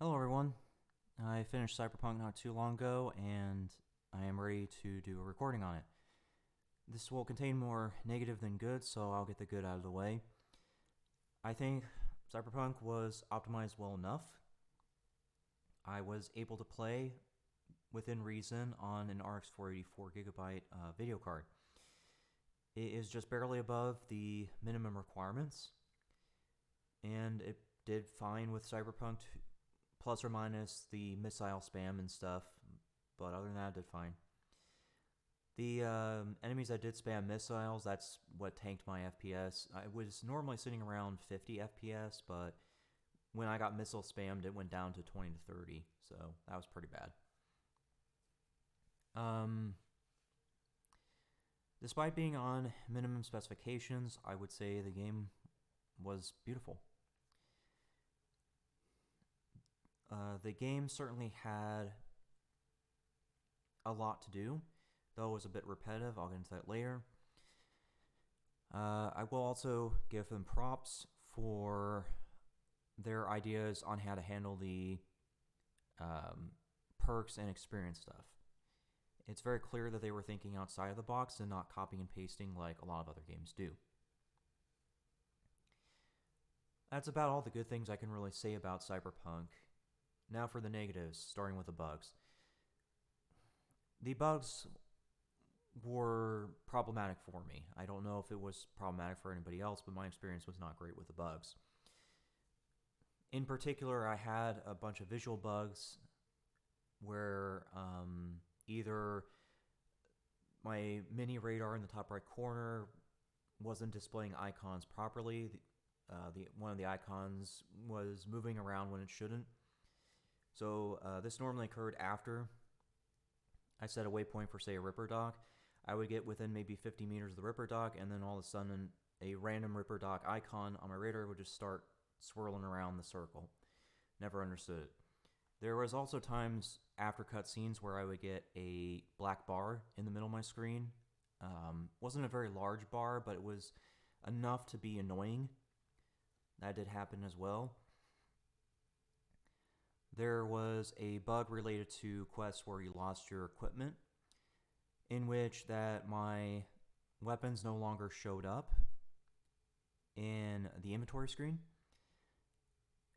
Hello, everyone. I finished Cyberpunk not too long ago, and I am ready to do a recording on it. This will contain more negative than good, so I'll get the good out of the way. I think Cyberpunk was optimized well enough. I was able to play within reason on an RX 484 gigabyte video card. It is just barely above the minimum requirements, and it did fine with Cyberpunk plus or minus the missile spam and stuff, but other than that, it did fine. The enemies that did spam missiles, that's what tanked my FPS. I was normally sitting around 50 FPS, but when I got missile spammed, it went down to 20 to 30, so that was pretty bad. Um, Despite being on minimum specifications, I would say the game was beautiful. The game certainly had a lot to do, though it was a bit repetitive. I'll get into that later. I will also give them props for their ideas on how to handle the perks and experience stuff. It's very clear that they were thinking outside of the box and not copying and pasting like a lot of other games do. That's about all the good things I can really say about Cyberpunk. Now for the negatives, starting with the bugs. The bugs were problematic for me. I don't know if it was problematic for anybody else, but my experience was not great with the bugs. In particular, I had a bunch of visual bugs where either my mini radar in the top right corner wasn't displaying icons properly. One of the icons was moving around when it shouldn't. So this normally occurred after I set a waypoint for, say, a Ripper Dock. I would get within maybe 50 meters of the Ripper Dock, and then all of a sudden a random Ripper Dock icon on my radar would just start swirling around the circle. Never understood it. There was also times after cutscenes where I would get a black bar in the middle of my screen. Wasn't a very large bar, but it was enough to be annoying. That did happen as well. There was a bug related to quests where you lost your equipment, in which that my weapons no longer showed up in the inventory screen.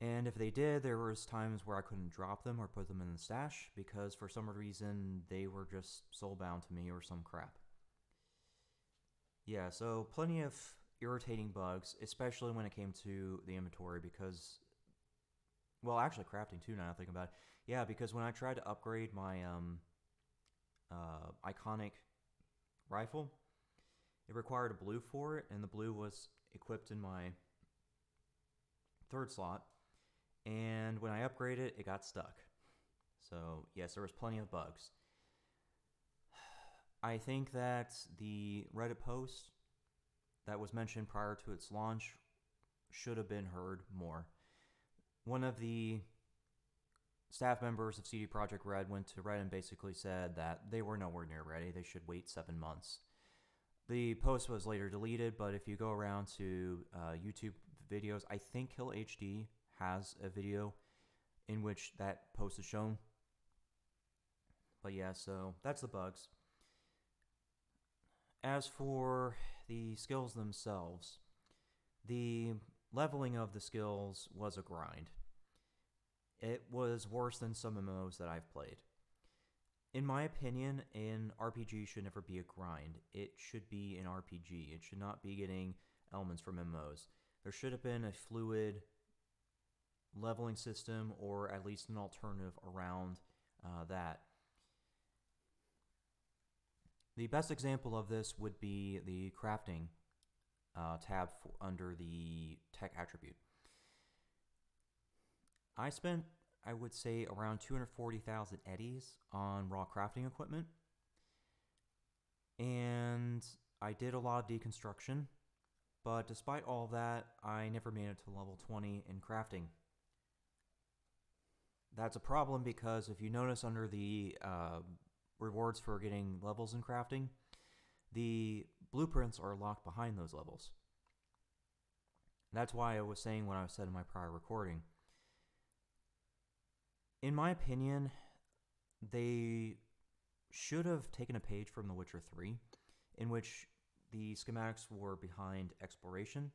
And if they did, there was times where I couldn't drop them or put them in the stash because for some reason they were just soulbound to me or some crap. Yeah, so plenty of irritating bugs, especially when it came to the inventory because, well, actually crafting too now I think about it. Yeah, because when I tried to upgrade my iconic rifle, it required a blue for it, and the blue was equipped in my third slot. And when I upgraded, it got stuck. So, yes, there was plenty of bugs. I think that the Reddit post that was mentioned prior to its launch should have been heard more. One of the staff members of CD Projekt Red went to Reddit and basically said that they were nowhere near ready. They should wait 7 months. The post was later deleted, but if you go around to YouTube videos, I think Kill HD has a video in which that post is shown. But yeah, so that's the bugs. As for the skills themselves, the leveling of the skills was a grind. It was worse than some MMOs that I've played. In my opinion, an RPG should never be a grind. It should be an RPG. It should not be getting elements from MMOs. There should have been a fluid leveling system or at least an alternative around that. The best example of this would be the crafting tab under the tech attribute. I spent, I would say, around 240,000 eddies on raw crafting equipment. And I did a lot of deconstruction. But despite all that, I never made it to level 20 in crafting. That's a problem because if you notice under the rewards for getting levels in crafting, the blueprints are locked behind those levels. That's why I was saying what I said in my prior recording. In my opinion, they should have taken a page from The Witcher 3, in which the schematics were behind exploration.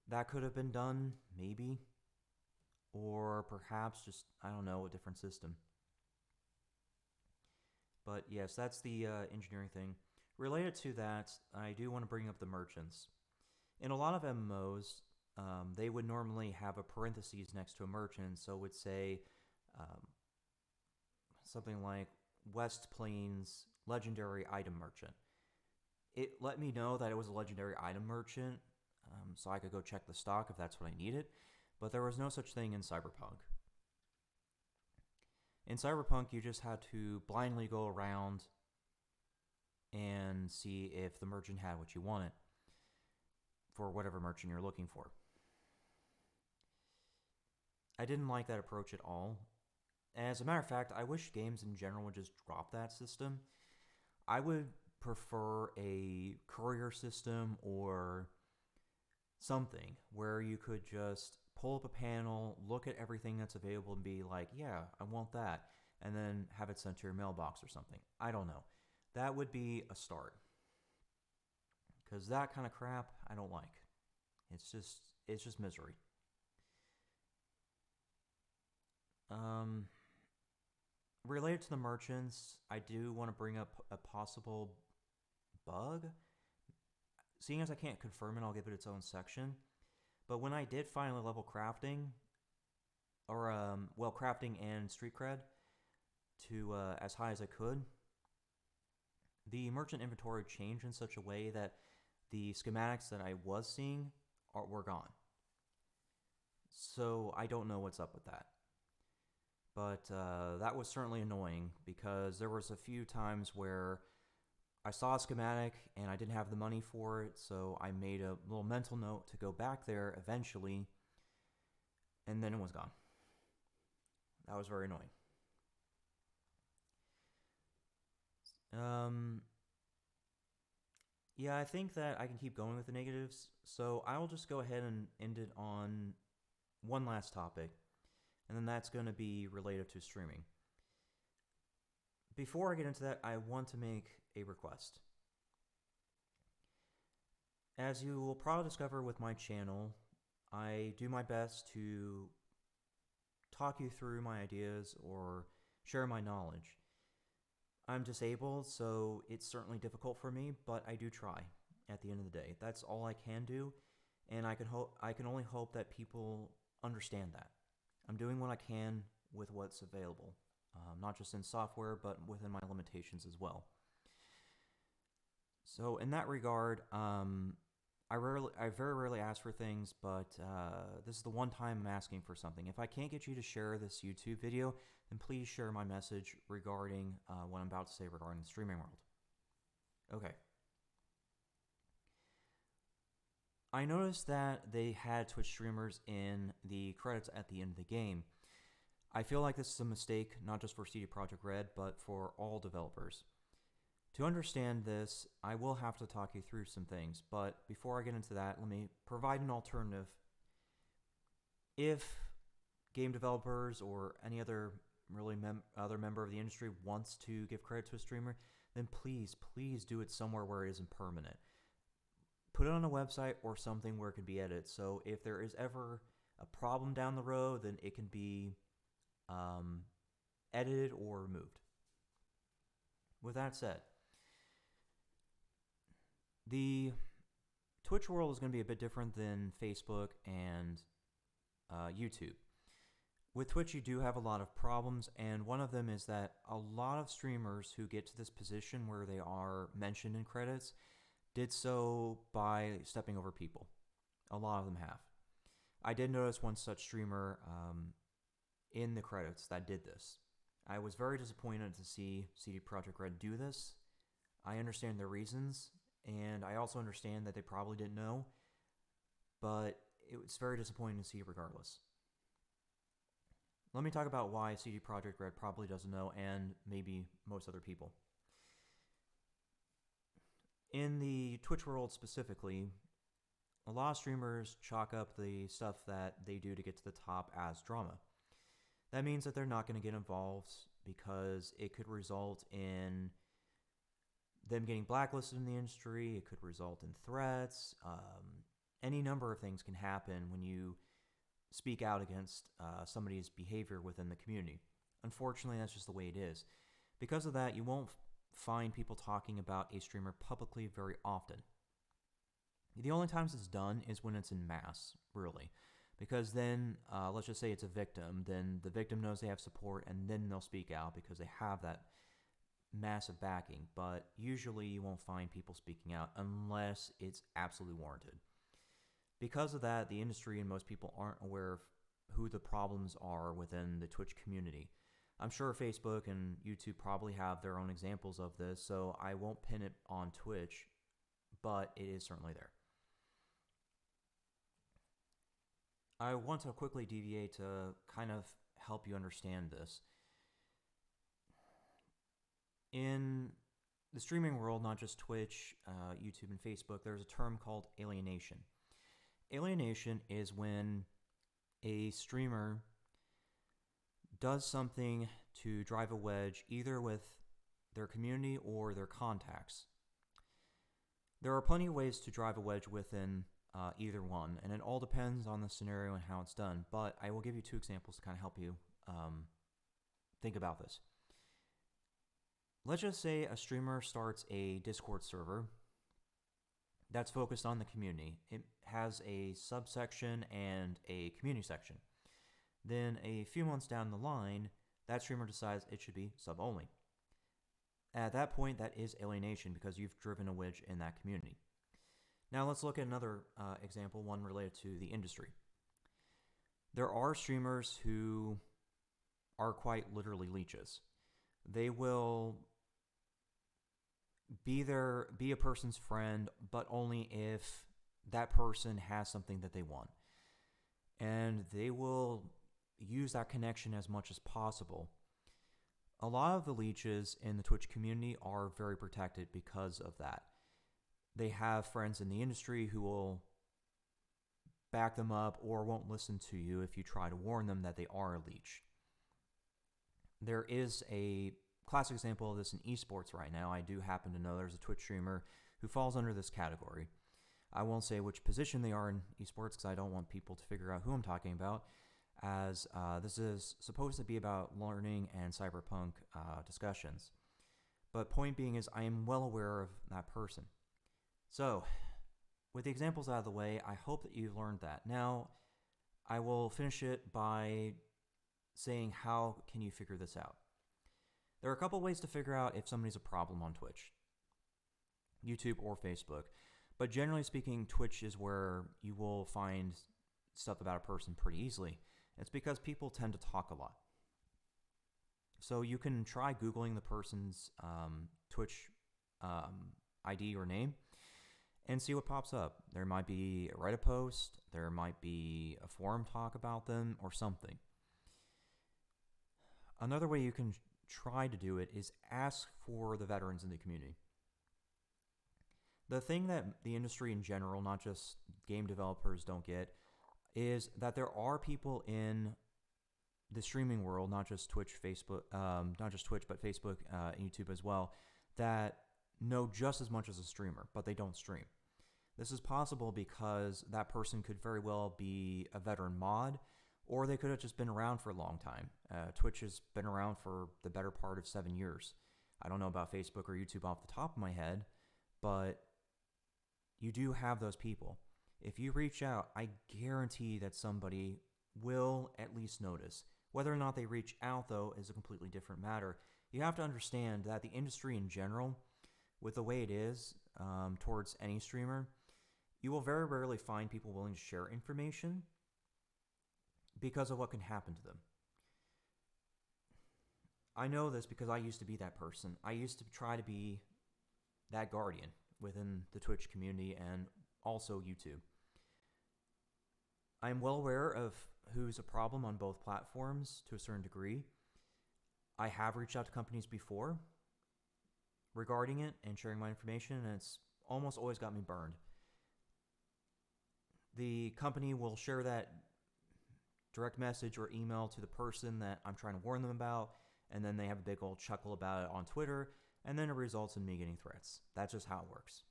That could have been done, maybe. Or perhaps just, I don't know, a different system. But yes, that's the engineering thing. Related to that, I do want to bring up the merchants. In a lot of MMOs, they would normally have a parentheses next to a merchant, so it would say um, something like West Plains Legendary Item Merchant. It let me know that it was a legendary item merchant, so I could go check the stock if that's what I needed, but there was no such thing in Cyberpunk. In Cyberpunk, you just had to blindly go around and see if the merchant had what you wanted for whatever merchant you're looking for. I didn't like that approach at all. As a matter of fact, I wish games in general would just drop that system. I would prefer a courier system or something where you could just pull up a panel, look at everything that's available, and be like, yeah, I want that, and then have it sent to your mailbox or something. I don't know. That would be a start. Because that kind of crap, I don't like. It's just misery. Um, Related to the merchants, I do want to bring up a possible bug. Seeing as I can't confirm it, I'll give it its own section. But when I did finally level crafting, or crafting and street cred to as high as I could, the merchant inventory changed in such a way that the schematics that I was seeing were gone. So I don't know what's up with that. But that was certainly annoying because there was a few times where I saw a schematic and I didn't have the money for it, so I made a little mental note to go back there eventually, and then it was gone. That was very annoying. Yeah, I think that I can keep going with the negatives, so I'll just go ahead and end it on one last topic, and then that's going to be related to streaming. Before I get into that, I want to make a request. As you will probably discover with my channel, I do my best to talk you through my ideas or share my knowledge. I'm disabled, so it's certainly difficult for me, but I do try at the end of the day. That's all I can do, and I can only hope that people understand that. I'm doing what I can with what's available, not just in software, but within my limitations as well. So in that regard, I very rarely ask for things, but this is the one time I'm asking for something. If I can't get you to share this YouTube video, then please share my message regarding what I'm about to say regarding the streaming world. Okay. I noticed that they had Twitch streamers in the credits at the end of the game. I feel like this is a mistake, not just for CD Projekt Red, but for all developers. To understand this, I will have to talk you through some things, but before I get into that, let me provide an alternative. If game developers or any other other member of the industry wants to give credit to a streamer, then please do it somewhere where it isn't permanent. Put it on a website or something where it can be edited. So if there is ever a problem down the road, then it can be edited or removed. With that said, the Twitch world is going to be a bit different than Facebook and YouTube. With Twitch, you do have a lot of problems, and one of them is that a lot of streamers who get to this position where they are mentioned in credits did so by stepping over people. A lot of them have. I did notice one such streamer in the credits that did this. I was very disappointed to see CD Projekt Red do this. I understand their reasons, and I also understand that they probably didn't know, but it was very disappointing to see regardless. Let me talk about why CD Projekt Red probably doesn't know, and maybe most other people. In the Twitch world specifically, a lot of streamers chalk up the stuff that they do to get to the top as drama. That means that they're not going to get involved because it could result in them getting blacklisted in the industry. It could result in threats. Any number of things can happen when you speak out against somebody's behavior within the community. Unfortunately, that's just the way it is. Because of that, you won't find people talking about a streamer publicly very often. The only times it's done is when it's in mass, really. Because then, let's just say it's a victim, then the victim knows they have support, and then they'll speak out because they have that massive backing. But usually you won't find people speaking out unless it's absolutely warranted. Because of that, the industry and most people aren't aware of who the problems are within the Twitch community. I'm sure Facebook and YouTube probably have their own examples of this, so I won't pin it on Twitch, but it is certainly there. I want to quickly deviate to kind of help you understand this. In the streaming world, not just Twitch, YouTube, and Facebook, there's a term called alienation. Alienation is when a streamer does something to drive a wedge either with their community or their contacts. There are plenty of ways to drive a wedge within either one, and it all depends on the scenario and how it's done, but I will give you two examples to kind of help you think about this. Let's just say a streamer starts a Discord server that's focused on the community. It has a subsection and a community section. Then a few months down the line, that streamer decides it should be sub-only. At that point, that is alienation because you've driven a wedge in that community. Now let's look at another example, one related to the industry. There are streamers who are quite literally leeches. They will be a person's friend, but only if that person has something that they want. And they will use that connection as much as possible. A lot of the leeches in the Twitch community are very protected because of that. They have friends in the industry who will back them up or won't listen to you if you try to warn them that they are a leech. There is a classic example of this in esports right now. I do happen to know there's a Twitch streamer who falls under this category. I won't say which position they are in esports because I don't want people to figure out who I'm talking about, as this is supposed to be about learning and cyberpunk discussions. But point being is I am well aware of that person. So, with the examples out of the way, I hope that you've learned that. Now, I will finish it by saying how can you figure this out. There are a couple ways to figure out if somebody's a problem on Twitch, YouTube, or Facebook. But generally speaking, Twitch is where you will find stuff about a person pretty easily. It's because people tend to talk a lot. So you can try Googling the person's Twitch ID or name and see what pops up. There might be a Reddit post, there might be a forum talk about them, or something. Another way you can try to do it is ask for the veterans in the community. The thing that the industry in general, not just game developers, don't get is that there are people in the streaming world, not just Twitch, Facebook, but Facebook and YouTube as well, that know just as much as a streamer, but they don't stream. This is possible because that person could very well be a veteran mod, or they could have just been around for a long time. Twitch has been around for the better part of 7 years. I don't know about Facebook or YouTube off the top of my head, but you do have those people. If you reach out, I guarantee that somebody will at least notice. Whether or not they reach out, though, is a completely different matter. You have to understand that the industry in general, with the way it is towards any streamer, you will very rarely find people willing to share information because of what can happen to them. I know this because I used to be that person. I used to try to be that guardian within the Twitch community and also YouTube. I'm well aware of who's a problem on both platforms to a certain degree. I have reached out to companies before regarding it and sharing my information, and it's almost always got me burned. The company will share that direct message or email to the person that I'm trying to warn them about, and then they have a big old chuckle about it on Twitter, and then it results in me getting threats. That's just how it works.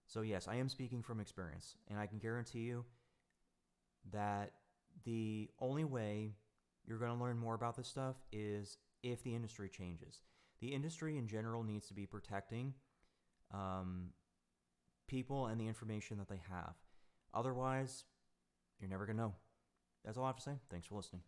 So yes, I am speaking from experience, and I can guarantee you that the only way you're going to learn more about this stuff is if the industry changes. The industry in general needs to be protecting people and the information that they have. Otherwise, you're never going to know. That's all I have to say. Thanks for listening.